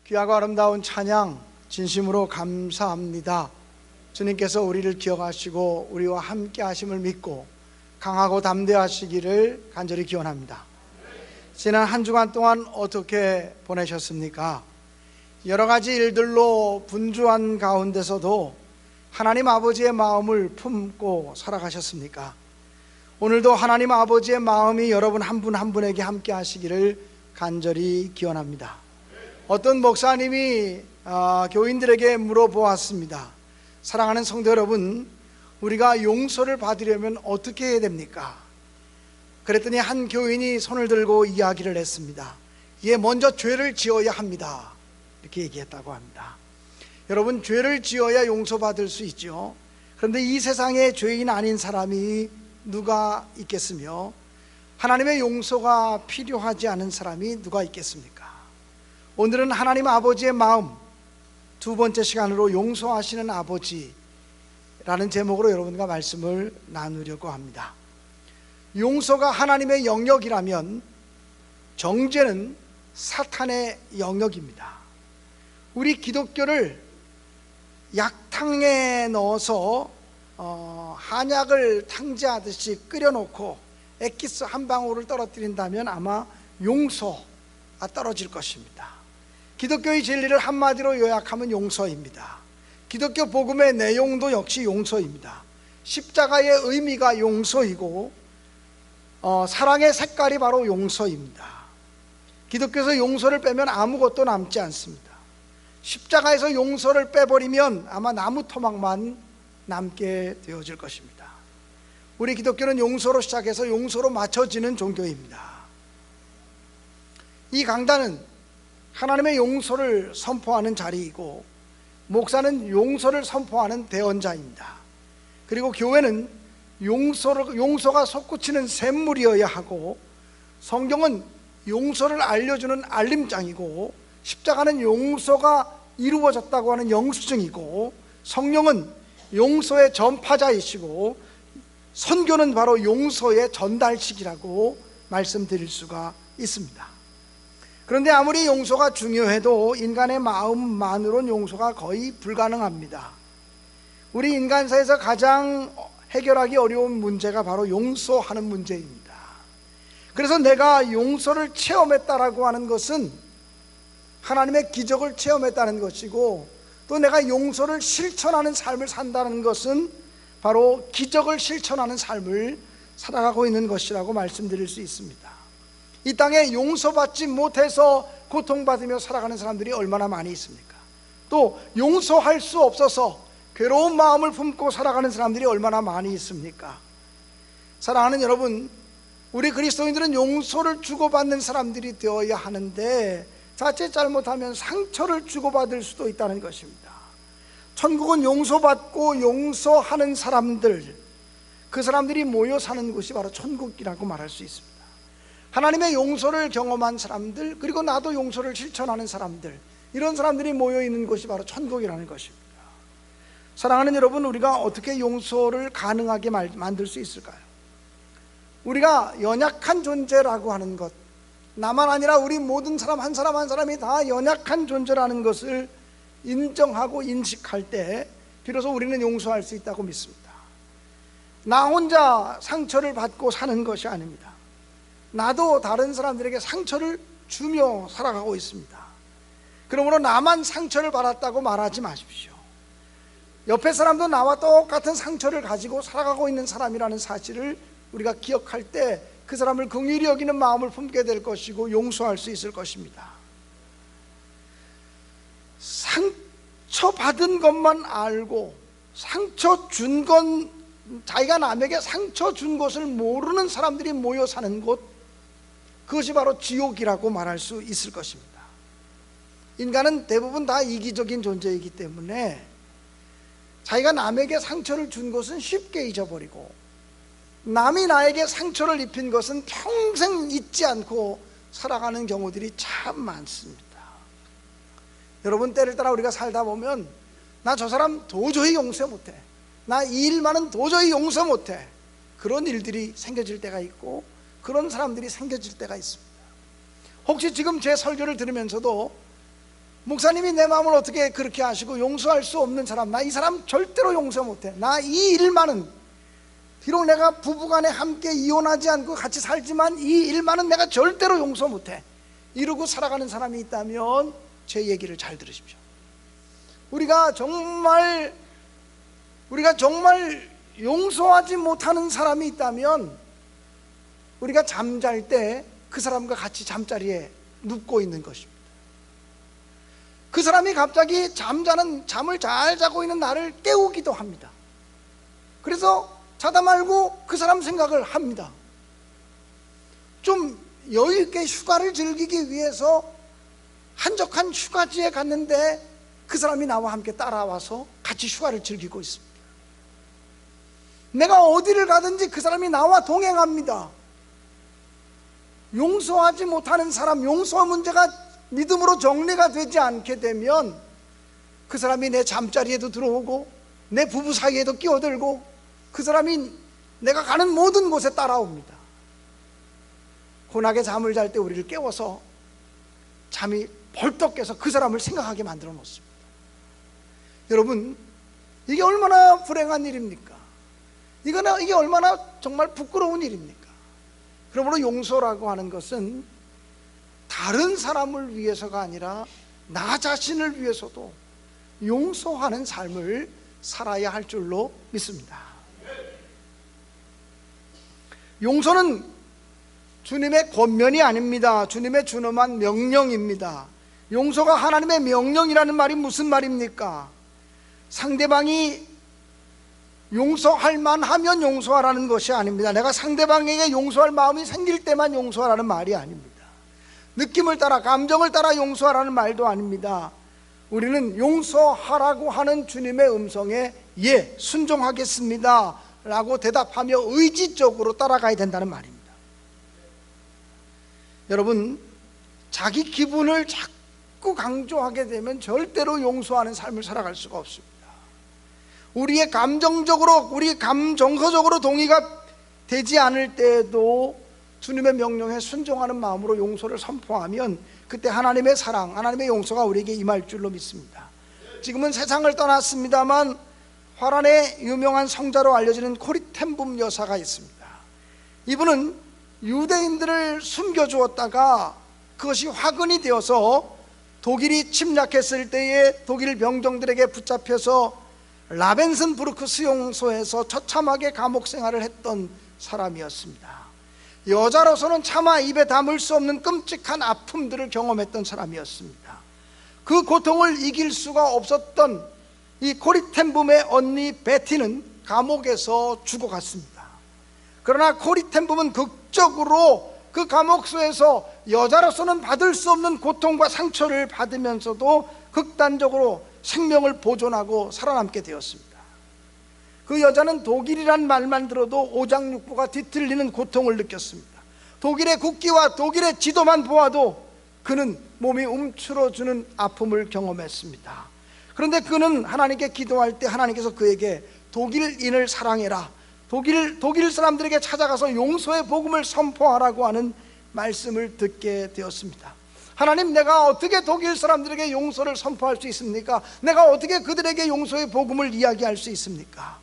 귀하고 아름다운 찬양 진심으로 감사합니다. 주님께서 우리를 기억하시고 우리와 함께 하심을 믿고 강하고 담대하시기를 간절히 기원합니다. 지난 한 주간 동안 어떻게 보내셨습니까? 여러 가지 일들로 분주한 가운데서도 하나님 아버지의 마음을 품고 살아가셨습니까? 오늘도 하나님 아버지의 마음이 여러분 한 분 한 분에게 함께 하시기를 간절히 기원합니다. 어떤 목사님이 교인들에게 물어보았습니다. 사랑하는 성도 여러분, 우리가 용서를 받으려면 어떻게 해야 됩니까? 그랬더니 한 교인이 손을 들고 이야기를 했습니다. 예, 먼저 죄를 지어야 합니다. 이렇게 얘기했다고 합니다. 여러분, 죄를 지어야 용서받을 수 있죠. 그런데 이 세상에 죄인 아닌 사람이 누가 있겠으며 하나님의 용서가 필요하지 않은 사람이 누가 있겠습니까? 오늘은 하나님 아버지의 마음, 두 번째 시간으로 용서하시는 아버지라는 제목으로 여러분과 말씀을 나누려고 합니다. 용서가 하나님의 영역이라면 정죄는 사탄의 영역입니다. 우리 기독교를 약탕에 넣어서 한약을 탕제하듯이 끓여놓고 엑기스 한 방울을 떨어뜨린다면 아마 용서가 떨어질 것입니다. 기독교의 진리를 한마디로 요약하면 용서입니다. 기독교 복음의 내용도 역시 용서입니다. 십자가의 의미가 용서이고 사랑의 색깔이 바로 용서입니다. 기독교에서 용서를 빼면 아무것도 남지 않습니다. 십자가에서 용서를 빼버리면 아마 나무 토막만 남게 되어질 것입니다. 우리 기독교는 용서로 시작해서 용서로 맞춰지는 종교입니다. 이 강단은 하나님의 용서를 선포하는 자리이고 목사는 용서를 선포하는 대언자입니다. 그리고 교회는 용서가 솟구치는 샘물이어야 하고 성경은 용서를 알려주는 알림장이고 십자가는 용서가 이루어졌다고 하는 영수증이고 성령은 용서의 전파자이시고 선교는 바로 용서의 전달식이라고 말씀드릴 수가 있습니다. 그런데 아무리 용서가 중요해도 인간의 마음만으로는 용서가 거의 불가능합니다. 우리 인간사에서 가장 해결하기 어려운 문제가 바로 용서하는 문제입니다. 그래서 내가 용서를 체험했다라고 하는 것은 하나님의 기적을 체험했다는 것이고 또 내가 용서를 실천하는 삶을 산다는 것은 바로 기적을 실천하는 삶을 살아가고 있는 것이라고 말씀드릴 수 있습니다. 이 땅에 용서받지 못해서 고통받으며 살아가는 사람들이 얼마나 많이 있습니까? 또 용서할 수 없어서 괴로운 마음을 품고 살아가는 사람들이 얼마나 많이 있습니까? 사랑하는 여러분, 우리 그리스도인들은 용서를 주고받는 사람들이 되어야 하는데 자칫 잘못하면 상처를 주고받을 수도 있다는 것입니다. 천국은 용서받고 용서하는 사람들, 그 사람들이 모여 사는 곳이 바로 천국이라고 말할 수 있습니다. 하나님의 용서를 경험한 사람들, 그리고 나도 용서를 실천하는 사람들, 이런 사람들이 모여있는 곳이 바로 천국이라는 것입니다. 사랑하는 여러분, 우리가 어떻게 용서를 가능하게 만들 수 있을까요? 우리가 연약한 존재라고 하는 것, 나만 아니라 우리 모든 사람 한 사람이 다 연약한 존재라는 것을 인정하고 인식할 때 비로소 우리는 용서할 수 있다고 믿습니다. 나 혼자 상처를 받고 사는 것이 아닙니다. 나도 다른 사람들에게 상처를 주며 살아가고 있습니다. 그러므로 나만 상처를 받았다고 말하지 마십시오. 옆에 사람도 나와 똑같은 상처를 가지고 살아가고 있는 사람이라는 사실을 우리가 기억할 때 그 사람을 긍휼히 여기는 마음을 품게 될 것이고 용서할 수 있을 것입니다. 상처받은 것만 알고 상처 준 건, 자기가 남에게 상처 준 것을 모르는 사람들이 모여 사는 곳, 그것이 바로 지옥이라고 말할 수 있을 것입니다. 인간은 대부분 다 이기적인 존재이기 때문에 자기가 남에게 상처를 준 것은 쉽게 잊어버리고 남이 나에게 상처를 입힌 것은 평생 잊지 않고 살아가는 경우들이 참 많습니다. 여러분, 때를 따라 우리가 살다 보면 나 저 사람 도저히 용서 못해, 나 이 일만은 도저히 용서 못해, 그런 일들이 생겨질 때가 있고 그런 사람들이 생겨질 때가 있습니다. 혹시 지금 제 설교를 들으면서도 목사님이 내 마음을 어떻게 그렇게 하시고 용서할 수 없는 사람, 나 이 사람 절대로 용서 못해. 나 이 일만은, 비록 내가 부부간에 함께 이혼하지 않고 같이 살지만 이 일만은 내가 절대로 용서 못해, 이러고 살아가는 사람이 있다면 제 얘기를 잘 들으십시오. 우리가 정말 용서하지 못하는 사람이 있다면 우리가 잠잘 때 그 사람과 같이 잠자리에 눕고 있는 것입니다. 그 사람이 갑자기 잠을 잘 자고 있는 나를 깨우기도 합니다. 그래서 자다 말고 그 사람 생각을 합니다. 좀 여유 있게 휴가를 즐기기 위해서 한적한 휴가지에 갔는데 그 사람이 나와 함께 따라와서 같이 휴가를 즐기고 있습니다. 내가 어디를 가든지 그 사람이 나와 동행합니다. 용서하지 못하는 사람, 용서 문제가 믿음으로 정리가 되지 않게 되면 그 사람이 내 잠자리에도 들어오고 내 부부 사이에도 끼어들고 그 사람이 내가 가는 모든 곳에 따라옵니다. 고나게 잠을 잘 때 우리를 깨워서 잠이 벌떡 깨서 그 사람을 생각하게 만들어 놓습니다. 여러분, 이게 얼마나 불행한 일입니까? 이게 얼마나 정말 부끄러운 일입니까? 그러므로 용서라고 하는 것은 다른 사람을 위해서가 아니라 나 자신을 위해서도 용서하는 삶을 살아야 할 줄로 믿습니다. 용서는 주님의 권면이 아닙니다. 주님의 준엄한 명령입니다. 용서가 하나님의 명령이라는 말이 무슨 말입니까? 상대방이 용서할 만하면 용서하라는 것이 아닙니다. 내가 상대방에게 용서할 마음이 생길 때만 용서하라는 말이 아닙니다. 느낌을 따라, 감정을 따라 용서하라는 말도 아닙니다. 우리는 용서하라고 하는 주님의 음성에 예, 순종하겠습니다 라고 대답하며 의지적으로 따라가야 된다는 말입니다. 여러분, 자기 기분을 자꾸 강조하게 되면 절대로 용서하는 삶을 살아갈 수가 없습니다. 우리의 우리 정서적으로 동의가 되지 않을 때에도 주님의 명령에 순종하는 마음으로 용서를 선포하면 그때 하나님의 사랑, 하나님의 용서가 우리에게 임할 줄로 믿습니다. 지금은 세상을 떠났습니다만 화란의 유명한 성자로 알려지는 코리텐붐 여사가 있습니다. 이분은 유대인들을 숨겨주었다가 그것이 화근이 되어서 독일이 침략했을 때에 독일 병정들에게 붙잡혀서 라벤슨부르크 수용소에서 처참하게 감옥 생활을 했던 사람이었습니다. 여자로서는 차마 입에 담을 수 없는 끔찍한 아픔들을 경험했던 사람이었습니다. 그 고통을 이길 수가 없었던 이 코리텐붐의 언니 베티는 감옥에서 죽어갔습니다. 그러나 코리텐붐은 극적으로 그 감옥소에서 여자로서는 받을 수 없는 고통과 상처를 받으면서도 극단적으로 생명을 보존하고 살아남게 되었습니다. 그 여자는 독일이란 말만 들어도 오장육부가 뒤틀리는 고통을 느꼈습니다. 독일의 국기와 독일의 지도만 보아도 그는 몸이 움츠러주는 아픔을 경험했습니다. 그런데 그는 하나님께 기도할 때 하나님께서 그에게 독일인을 사랑해라, 독일 사람들에게 찾아가서 용서의 복음을 선포하라고 하는 말씀을 듣게 되었습니다. 하나님, 내가 어떻게 독일 사람들에게 용서를 선포할 수 있습니까? 내가 어떻게 그들에게 용서의 복음을 이야기할 수 있습니까?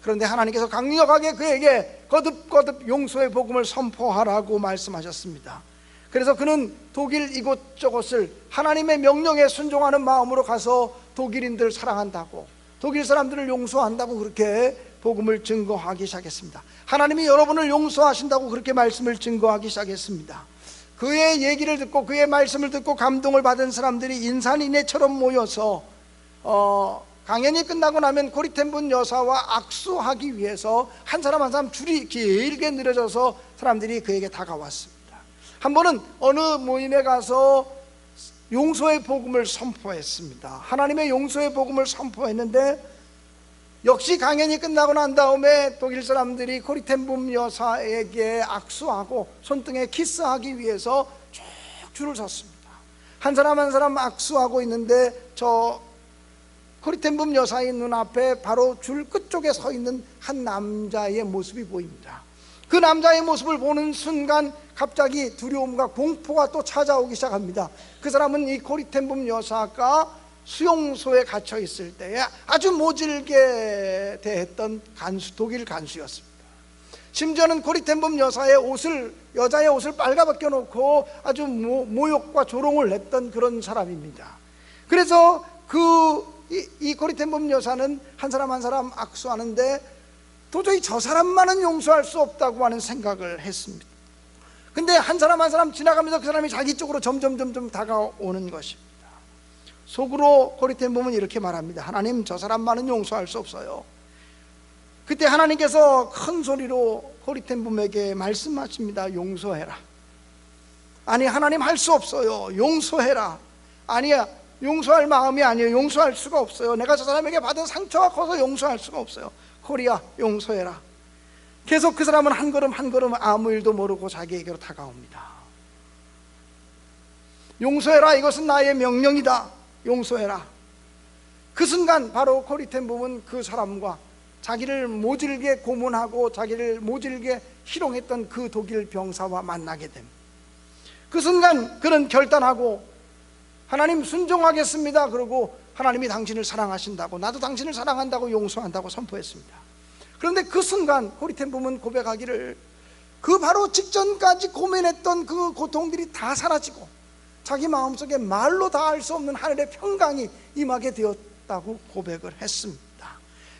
그런데 하나님께서 강력하게 그에게 거듭거듭 용서의 복음을 선포하라고 말씀하셨습니다. 그래서 그는 독일 이곳저곳을 하나님의 명령에 순종하는 마음으로 가서 독일인들 사랑한다고, 독일 사람들을 용서한다고 그렇게 복음을 증거하기 시작했습니다. 하나님이 여러분을 용서하신다고 그렇게 말씀을 증거하기 시작했습니다. 그의 얘기를 듣고 그의 말씀을 듣고 감동을 받은 사람들이 인산인해처럼 모여서 강연이 끝나고 나면 코리텐붐 여사와 악수하기 위해서 한 사람 한 사람 줄이 길게 늘어져서 사람들이 그에게 다가왔습니다. 한 번은 어느 모임에 가서 용서의 복음을 선포했습니다. 하나님의 용서의 복음을 선포했는데 역시 강연이 끝나고 난 다음에 독일 사람들이 코리텐붐 여사에게 악수하고 손등에 키스하기 위해서 쭉 줄을 섰습니다. 한 사람 한 사람 악수하고 있는데 저 코리텐붐 여사의 눈앞에 바로 줄 끝쪽에 서 있는 한 남자의 모습이 보입니다. 그 남자의 모습을 보는 순간 갑자기 두려움과 공포가 또 찾아오기 시작합니다. 그 사람은 이 고리텐봄 여사가 수용소에 갇혀 있을 때에 아주 모질게 대했던 독일 간수였습니다. 심지어는 고리텐봄 여자의 옷을 빨가벗겨 놓고 아주 모욕과 조롱을 했던 그런 사람입니다. 그래서 이 고리텐봄 여사는 한 사람 한 사람 악수하는데 도저히 저 사람만은 용서할 수 없다고 하는 생각을 했습니다. 근데 한 사람 한 사람 지나가면서 그 사람이 자기 쪽으로 점점 다가오는 것입니다. 속으로 고리텐봄은 이렇게 말합니다. 하나님, 저 사람만은 용서할 수 없어요. 그때 하나님께서 큰 소리로 고리텐봄에게 말씀하십니다. 용서해라. 아니, 하나님 할 수 없어요. 용서해라. 아니야, 용서할 마음이 아니에요. 용서할 수가 없어요. 내가 저 사람에게 받은 상처가 커서 용서할 수가 없어요. 코리아, 용서해라. 계속 그 사람은 한 걸음 한 걸음 아무 일도 모르고 자기에게로 다가옵니다. 용서해라, 이것은 나의 명령이다. 용서해라. 그 순간 바로 고리텐봄은 그 사람과 자기를 모질게 고문하고 자기를 모질게 희롱했던 그 독일 병사와 만나게 됩니다. 그 순간 그는 결단하고 하나님 순종하겠습니다. 그러고 하나님이 당신을 사랑하신다고, 나도 당신을 사랑한다고, 용서한다고 선포했습니다. 그런데 그 순간 고리텐봄은 고백하기를 그 바로 직전까지 고민했던 그 고통들이 다 사라지고 자기 마음속에 말로 다 할 수 없는 하늘의 평강이 임하게 되었다고 고백을 했습니다.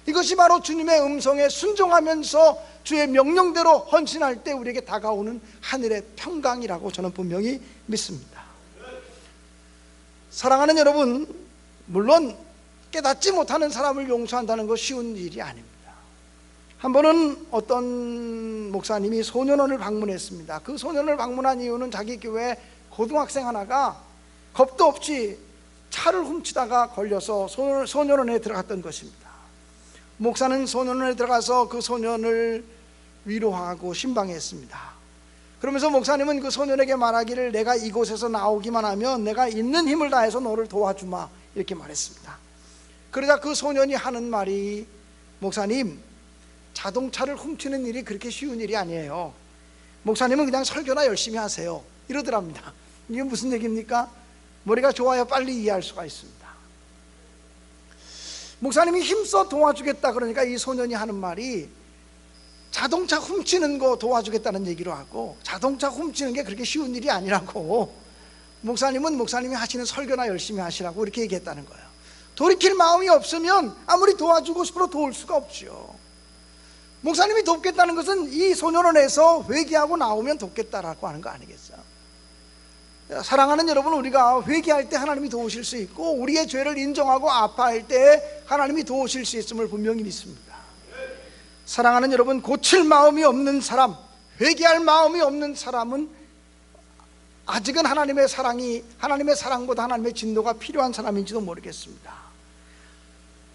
이것이 바로 주님의 음성에 순종하면서 주의 명령대로 헌신할 때 우리에게 다가오는 하늘의 평강이라고 저는 분명히 믿습니다. 사랑하는 여러분, 물론 깨닫지 못하는 사람을 용서한다는 것 쉬운 일이 아닙니다. 한 번은 어떤 목사님이 소년원을 방문했습니다. 그 소년원을 방문한 이유는 자기 교회 고등학생 하나가 겁도 없이 차를 훔치다가 걸려서 소년원에 들어갔던 것입니다. 목사는 소년원에 들어가서 그 소년을 위로하고 신방했습니다. 그러면서 목사님은 그 소년에게 말하기를 내가 이곳에서 나오기만 하면 내가 있는 힘을 다해서 너를 도와주마, 이렇게 말했습니다. 그러자 그 소년이 하는 말이, 목사님, 자동차를 훔치는 일이 그렇게 쉬운 일이 아니에요. 목사님은 그냥 설교나 열심히 하세요, 이러더랍니다. 이게 무슨 얘기입니까? 머리가 좋아야 빨리 이해할 수가 있습니다. 목사님이 힘써 도와주겠다 그러니까 이 소년이 하는 말이 자동차 훔치는 거 도와주겠다는 얘기로 하고, 자동차 훔치는 게 그렇게 쉬운 일이 아니라고, 목사님은 목사님이 하시는 설교나 열심히 하시라고 이렇게 얘기했다는 거예요. 돌이킬 마음이 없으면 아무리 도와주고 싶어도 도울 수가 없지요. 목사님이 돕겠다는 것은 이 소년원에서 회개하고 나오면 돕겠다라고 하는 거 아니겠어요? 사랑하는 여러분, 우리가 회개할 때 하나님이 도우실 수 있고 우리의 죄를 인정하고 아파할 때 하나님이 도우실 수 있음을 분명히 믿습니다. 사랑하는 여러분, 고칠 마음이 없는 사람, 회개할 마음이 없는 사람은 아직은 하나님의 사랑보다 하나님의 진노가 필요한 사람인지도 모르겠습니다.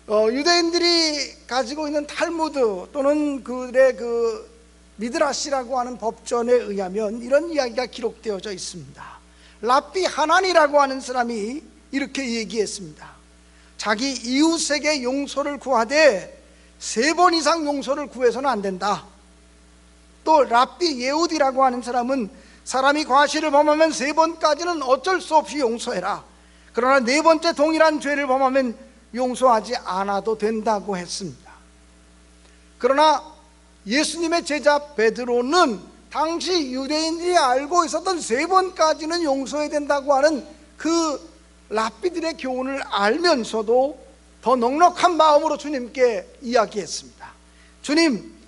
유대인들이 가지고 있는 탈무드 또는 그들의 그 미드라시라고 하는 법전에 의하면 이런 이야기가 기록되어져 있습니다. 랍비 하난이라고 하는 사람이 이렇게 얘기했습니다. 자기 이웃에게 용서를 구하되 3번 이상 용서를 구해서는 안 된다. 또 랍비 예후디라고 하는 사람은 사람이 과실을 범하면 3번까지는 어쩔 수 없이 용서해라. 그러나 4번째 동일한 죄를 범하면 용서하지 않아도 된다고 했습니다. 그러나 예수님의 제자 베드로는 당시 유대인들이 알고 있었던 3번까지는 용서해야 된다고 하는 그 랍비들의 교훈을 알면서도 더 넉넉한 마음으로 주님께 이야기했습니다. 주님,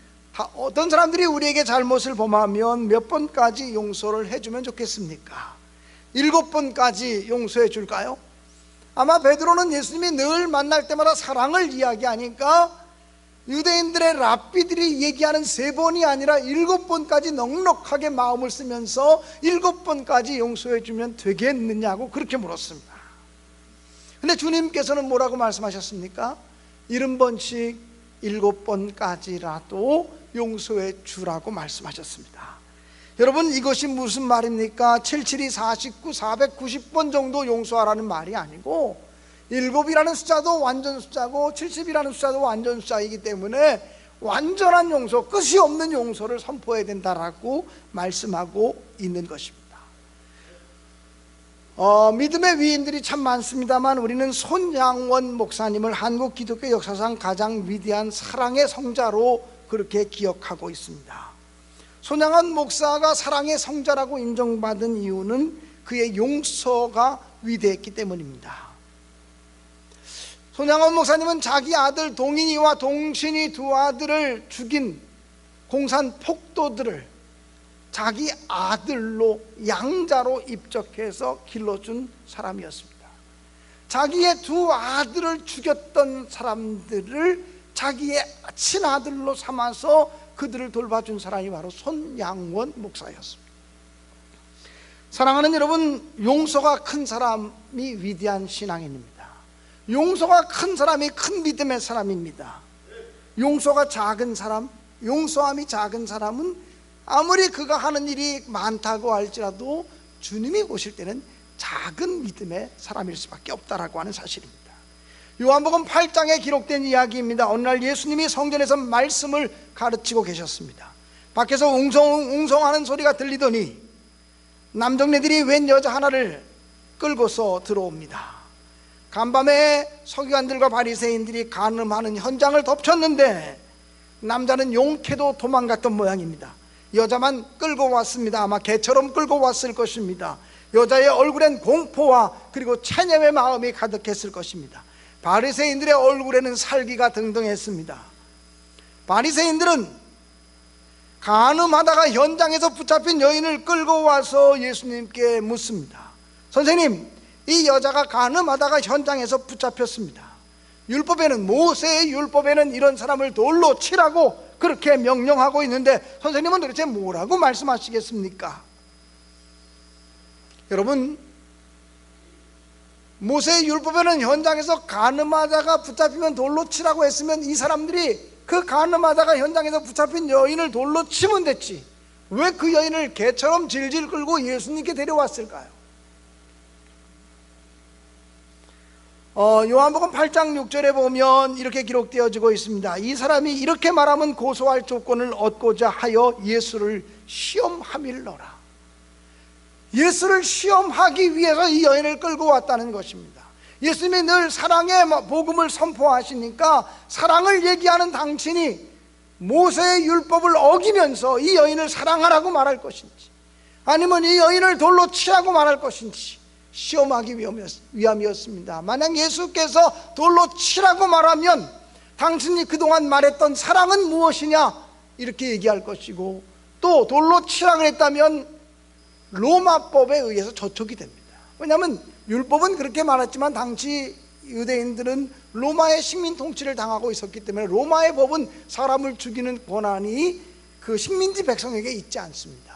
어떤 사람들이 우리에게 잘못을 범하면 몇 번까지 용서를 해주면 좋겠습니까? 7번까지 용서해 줄까요? 아마 베드로는 예수님이 늘 만날 때마다 사랑을 이야기하니까 유대인들의 랍비들이 얘기하는 3번이 아니라 7번까지 넉넉하게 마음을 쓰면서 7번까지 용서해 주면 되겠느냐고 그렇게 물었습니다. 근데 주님께서는 뭐라고 말씀하셨습니까? 70번씩 7번까지라도 용서해 주라고 말씀하셨습니다. 여러분, 이것이 무슨 말입니까? 77이 49, 490번 정도 용서하라는 말이 아니고 7이라는 숫자도 완전 숫자고 70이라는 숫자도 완전 숫자이기 때문에 완전한 용서, 끝이 없는 용서를 선포해야 된다라고 말씀하고 있는 것입니다. 믿음의 위인들이 참 많습니다만 우리는 손양원 목사님을 한국 기독교 역사상 가장 위대한 사랑의 성자로 그렇게 기억하고 있습니다. 손양원 목사가 사랑의 성자라고 인정받은 이유는 그의 용서가 위대했기 때문입니다. 손양원 목사님은 자기 아들 동인이와 동신이 두 아들을 죽인 공산 폭도들을 자기 아들로 양자로 입적해서 길러준 사람이었습니다. 자기의 두 아들을 죽였던 사람들을 자기의 친아들로 삼아서 그들을 돌봐준 사람이 바로 손양원 목사였습니다. 사랑하는 여러분, 용서가 큰 사람이 위대한 신앙인입니다. 용서가 큰 사람이 큰 믿음의 사람입니다. 용서가 작은 사람, 용서함이 작은 사람은 아무리 그가 하는 일이 많다고 할지라도 주님이 오실 때는 작은 믿음의 사람일 수밖에 없다라고 하는 사실입니다. 요한복음 8장에 기록된 이야기입니다. 어느 날 예수님이 성전에서 말씀을 가르치고 계셨습니다. 밖에서 웅성웅성하는 소리가 들리더니 남정네들이 웬 여자 하나를 끌고서 들어옵니다. 간밤에 서기관들과 바리새인들이 간음하는 현장을 덮쳤는데 남자는 용케도 도망갔던 모양입니다. 여자만 끌고 왔습니다. 아마 개처럼 끌고 왔을 것입니다. 여자의 얼굴엔 공포와 그리고 체념의 마음이 가득했을 것입니다. 바리새인들의 얼굴에는 살기가 등등했습니다. 바리새인들은 간음하다가 현장에서 붙잡힌 여인을 끌고 와서 예수님께 묻습니다. 선생님, 이 여자가 간음하다가 현장에서 붙잡혔습니다. 율법에는, 모세의 율법에는 이런 사람을 돌로 치라고 그렇게 명령하고 있는데 선생님은 도대체 뭐라고 말씀하시겠습니까? 여러분, 모세의 율법에는 현장에서 간음하다가 붙잡히면 돌로 치라고 했으면 이 사람들이 그 간음하다가 현장에서 붙잡힌 여인을 돌로 치면 됐지, 왜 그 여인을 개처럼 질질 끌고 예수님께 데려왔을까요? 요한복음 8장 6절에 보면 이렇게 기록되어지고 있습니다. 이 사람이 이렇게 말하면 고소할 조건을 얻고자 하여 예수를 시험함일러라. 예수를 시험하기 위해서 이 여인을 끌고 왔다는 것입니다. 예수님이 늘 사랑의 복음을 선포하시니까 사랑을 얘기하는 당신이 모세의 율법을 어기면서 이 여인을 사랑하라고 말할 것인지 아니면 이 여인을 돌로 치라고 말할 것인지 시험하기 위함이었습니다. 만약 예수께서 돌로 치라고 말하면 당신이 그동안 말했던 사랑은 무엇이냐 이렇게 얘기할 것이고, 또 돌로 치라 그랬다면 로마법에 의해서 저촉이 됩니다. 왜냐하면 율법은 그렇게 말했지만 당시 유대인들은 로마의 식민 통치를 당하고 있었기 때문에 로마의 법은 사람을 죽이는 권한이 그 식민지 백성에게 있지 않습니다.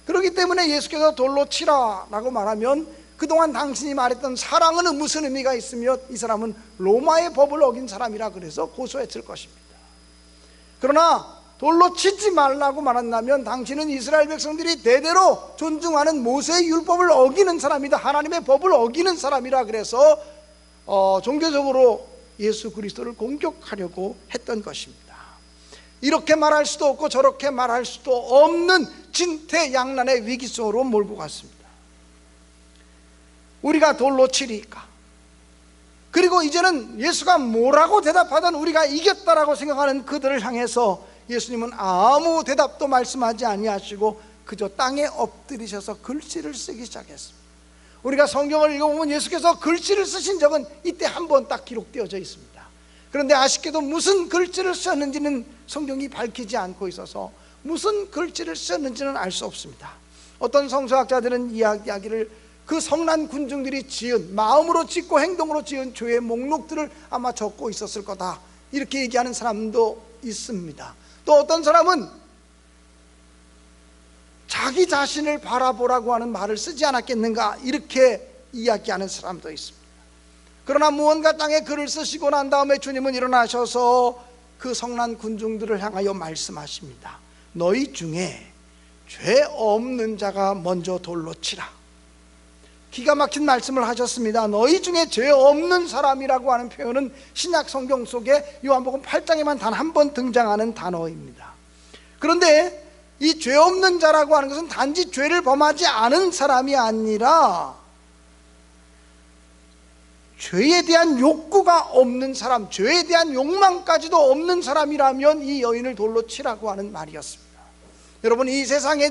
그렇기 때문에 예수께서 돌로 치라라고 말하면 그동안 당신이 말했던 사랑은 무슨 의미가 있으며 이 사람은 로마의 법을 어긴 사람이라 그래서 고소했을 것입니다. 그러나 돌로 치지 말라고 말한다면 당신은 이스라엘 백성들이 대대로 존중하는 모세의 율법을 어기는 사람이다, 하나님의 법을 어기는 사람이라 그래서 종교적으로 예수 그리스도를 공격하려고 했던 것입니다. 이렇게 말할 수도 없고 저렇게 말할 수도 없는 진퇴양난의 위기 속으로 몰고 갔습니다. 우리가 돌로 치리까? 그리고 이제는 예수가 뭐라고 대답하든 우리가 이겼다라고 생각하는 그들을 향해서 예수님은 아무 대답도 말씀하지 아니하시고 그저 땅에 엎드리셔서 글씨를 쓰기 시작했습니다. 우리가 성경을 읽어보면 예수께서 글씨를 쓰신 적은 이때 한 번 딱 기록되어져 있습니다. 그런데 아쉽게도 무슨 글씨를 썼는지는 성경이 밝히지 않고 있어서 무슨 글씨를 썼는지는 알 수 없습니다. 어떤 성서학자들은 이야기를 그 성난 군중들이 지은, 마음으로 짓고 행동으로 지은 죄의 목록들을 아마 적고 있었을 거다 이렇게 얘기하는 사람도 있습니다. 또 어떤 사람은 자기 자신을 바라보라고 하는 말을 쓰지 않았겠는가 이렇게 이야기하는 사람도 있습니다. 그러나 무언가 땅에 글을 쓰시고 난 다음에 주님은 일어나셔서 그 성난 군중들을 향하여 말씀하십니다. 너희 중에 죄 없는 자가 먼저 돌로 치라. 기가 막힌 말씀을 하셨습니다. 너희 중에 죄 없는 사람이라고 하는 표현은 신약 성경 속에 요한복음 8장에만 단 한 번 등장하는 단어입니다. 그런데 이 죄 없는 자라고 하는 것은 단지 죄를 범하지 않은 사람이 아니라 죄에 대한 욕구가 없는 사람, 죄에 대한 욕망까지도 없는 사람이라면 이 여인을 돌로 치라고 하는 말이었습니다. 여러분, 이 세상에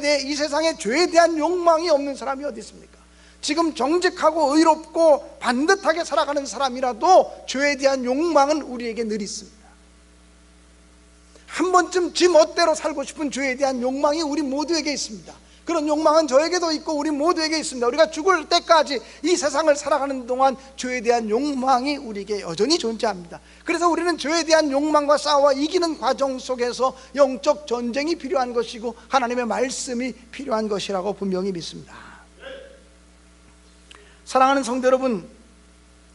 죄에 대한 욕망이 없는 사람이 어디 있습니까? 지금 정직하고 의롭고 반듯하게 살아가는 사람이라도 죄에 대한 욕망은 우리에게 늘 있습니다. 한 번쯤 지 멋대로 살고 싶은 죄에 대한 욕망이 우리 모두에게 있습니다. 그런 욕망은 저에게도 있고 우리 모두에게 있습니다. 우리가 죽을 때까지 이 세상을 살아가는 동안 죄에 대한 욕망이 우리에게 여전히 존재합니다. 그래서 우리는 죄에 대한 욕망과 싸워 이기는 과정 속에서 영적 전쟁이 필요한 것이고 하나님의 말씀이 필요한 것이라고 분명히 믿습니다. 사랑하는 성도 여러분,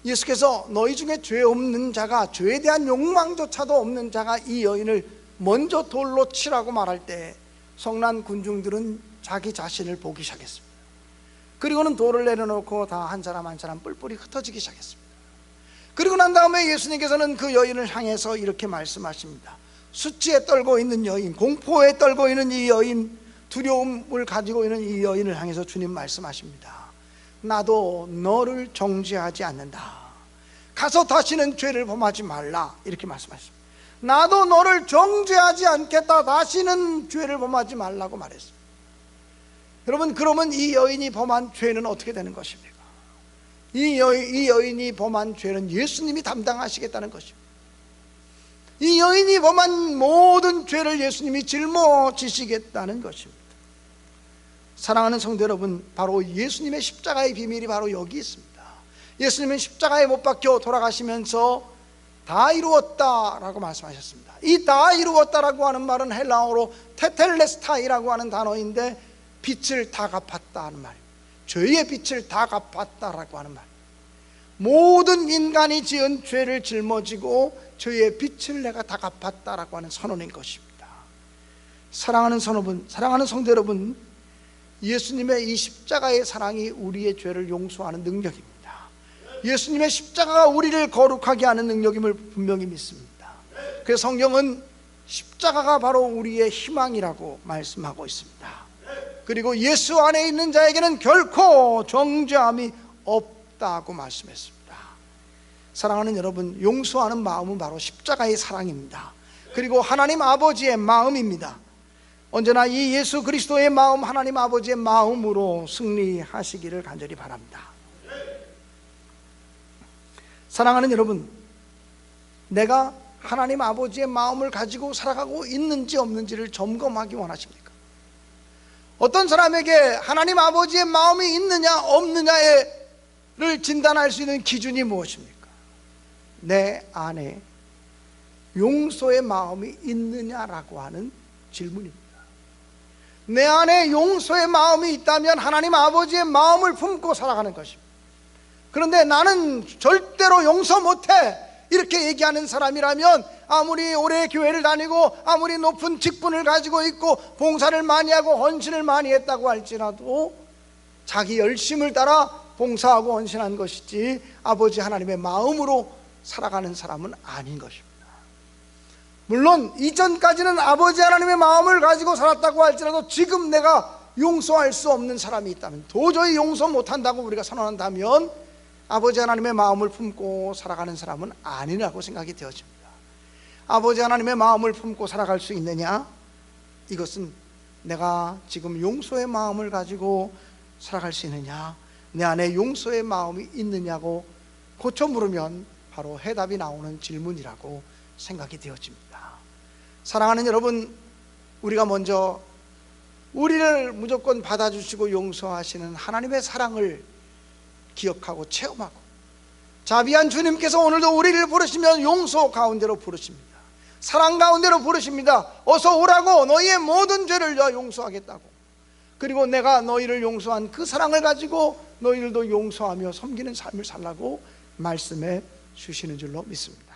예수께서 너희 중에 죄 없는 자가, 죄에 대한 욕망조차도 없는 자가 이 여인을 먼저 돌로 치라고 말할 때 성난 군중들은 자기 자신을 보기 시작했습니다. 그리고는 돌을 내려놓고 다 한 사람 한 사람 뿔뿔이 흩어지기 시작했습니다. 그리고 난 다음에 예수님께서는 그 여인을 향해서 이렇게 말씀하십니다. 수치에 떨고 있는 여인, 공포에 떨고 있는 이 여인, 두려움을 가지고 있는 이 여인을 향해서 주님 말씀하십니다. 나도 너를 정죄하지 않는다. 가서 다시는 죄를 범하지 말라. 이렇게 말씀하셨습니다. 나도 너를 정죄하지 않겠다. 다시는 죄를 범하지 말라고 말했습니다. 여러분, 그러면 이 여인이 범한 죄는 어떻게 되는 것입니까? 이 여인이 범한 죄는 예수님이 담당하시겠다는 것입니다. 이 여인이 범한 모든 죄를 예수님이 짊어지시겠다는 것입니다. 사랑하는 성도 여러분, 바로 예수님의 십자가의 비밀이 바로 여기 있습니다. 예수님은 십자가에 못 박혀 돌아가시면서 다 이루었다라고 말씀하셨습니다. 이 다 이루었다라고 하는 말은 헬라어로 테텔레스타이라고 하는 단어인데 빛을 다 갚았다 하는 말입니다. 죄의 빛을 다 갚았다라고 하는 말입니다. 모든 인간이 지은 죄를 짊어지고 죄의 빛을 내가 다 갚았다라고 하는 선언인 것입니다. 사랑하는 성도 여러분, 예수님의 이 십자가의 사랑이 우리의 죄를 용서하는 능력입니다. 예수님의 십자가가 우리를 거룩하게 하는 능력임을 분명히 믿습니다. 그래서 성경은 십자가가 바로 우리의 희망이라고 말씀하고 있습니다. 그리고 예수 안에 있는 자에게는 결코 정죄함이 없다고 말씀했습니다. 사랑하는 여러분, 용서하는 마음은 바로 십자가의 사랑입니다. 그리고 하나님 아버지의 마음입니다. 언제나 이 예수 그리스도의 마음, 하나님 아버지의 마음으로 승리하시기를 간절히 바랍니다. 사랑하는 여러분, 내가 하나님 아버지의 마음을 가지고 살아가고 있는지 없는지를 점검하기 원하십니까? 어떤 사람에게 하나님 아버지의 마음이 있느냐 없느냐를 진단할 수 있는 기준이 무엇입니까? 내 안에 용서의 마음이 있느냐라고 하는 질문입니다. 내 안에 용서의 마음이 있다면 하나님 아버지의 마음을 품고 살아가는 것입니다. 그런데 나는 절대로 용서 못해 이렇게 얘기하는 사람이라면 아무리 오래 교회를 다니고 아무리 높은 직분을 가지고 있고 봉사를 많이 하고 헌신을 많이 했다고 할지라도 자기 열심을 따라 봉사하고 헌신한 것이지 아버지 하나님의 마음으로 살아가는 사람은 아닌 것입니다. 물론 이전까지는 아버지 하나님의 마음을 가지고 살았다고 할지라도 지금 내가 용서할 수 없는 사람이 있다면, 도저히 용서 못한다고 우리가 선언한다면 아버지 하나님의 마음을 품고 살아가는 사람은 아니라고 생각이 되어집니다. 아버지 하나님의 마음을 품고 살아갈 수 있느냐? 이것은 내가 지금 용서의 마음을 가지고 살아갈 수 있느냐, 내 안에 용서의 마음이 있느냐고 고쳐 물으면 바로 해답이 나오는 질문이라고 생각이 되어집니다. 사랑하는 여러분, 우리가 먼저 우리를 무조건 받아주시고 용서하시는 하나님의 사랑을 기억하고 체험하고, 자비한 주님께서 오늘도 우리를 부르시면 용서 가운데로 부르십니다. 사랑 가운데로 부르십니다. 어서 오라고, 너희의 모든 죄를 내가 용서하겠다고. 그리고 내가 너희를 용서한 그 사랑을 가지고 너희들도 용서하며 섬기는 삶을 살라고 말씀해 주시는 줄로 믿습니다.